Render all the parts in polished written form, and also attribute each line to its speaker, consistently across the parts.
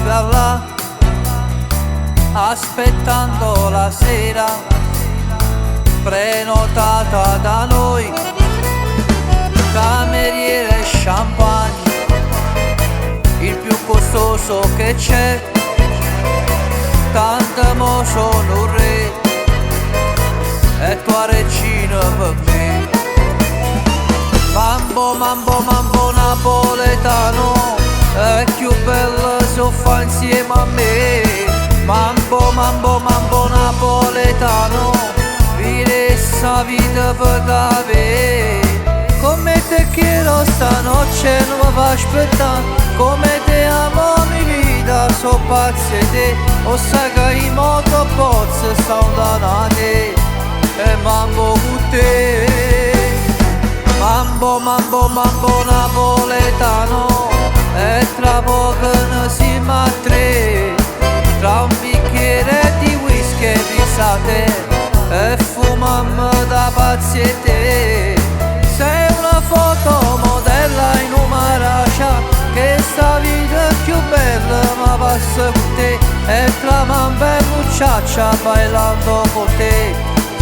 Speaker 1: sta là aspettando la sera prenotata da noi, cameriere e champagne, il più costoso che c'è, tanto mo sono un re e tua regina per me. Mambo, mambo, mambo napoletano, è più bello se fa insieme a me. Mambo, mambo, mambo napoletano, vire sta vita per davvero. Come te quiero stanotte non mi fa aspettare, come te amo mi vita, so pazze te, o sai che i moto pozze stanno da te, e mambo con te. Mambo, mambo, mambo napoletano, e tra poco ne siamo a tre, tra un bicchiere di whisky e risate, e fumiamo da pazzi e te. Sei una fotomodella in una racia, che sta vita è più bella ma passa con te, e tra mamma e mucciaccia bailando con te,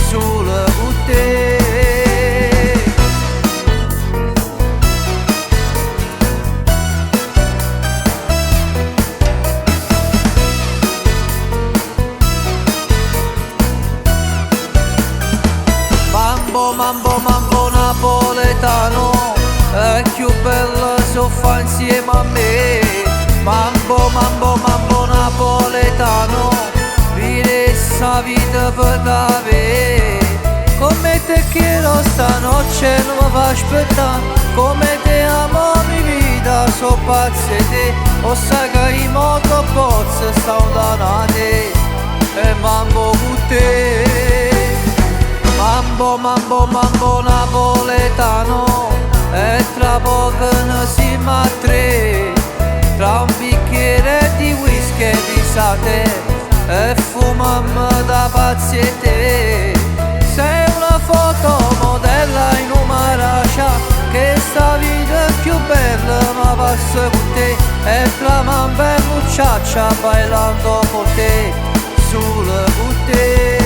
Speaker 1: solo con te. Mambo, mambo, mambo napoletano, è più bello se fa insieme a me. Mambo, mambo, mambo napoletano, vire sta vita per davvero. Come te quiero stanotte non mi fa aspettare, come te amo mi vita, so pazze te, o sai che i moto pozze stanno da te, e mambo con te. Mambo, mambo, mambo napoletano, e tra poco ne siamo a tre, tra un bicchiere di whisky e risate, e fumiamo da pazzi e te. Sei una fotomodella in una racia, che sta vita è più bella ma passa con te, e tra mamma e mucciaccia bailando con te, solo con te.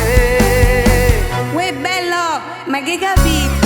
Speaker 2: Uè bello, ma che capito?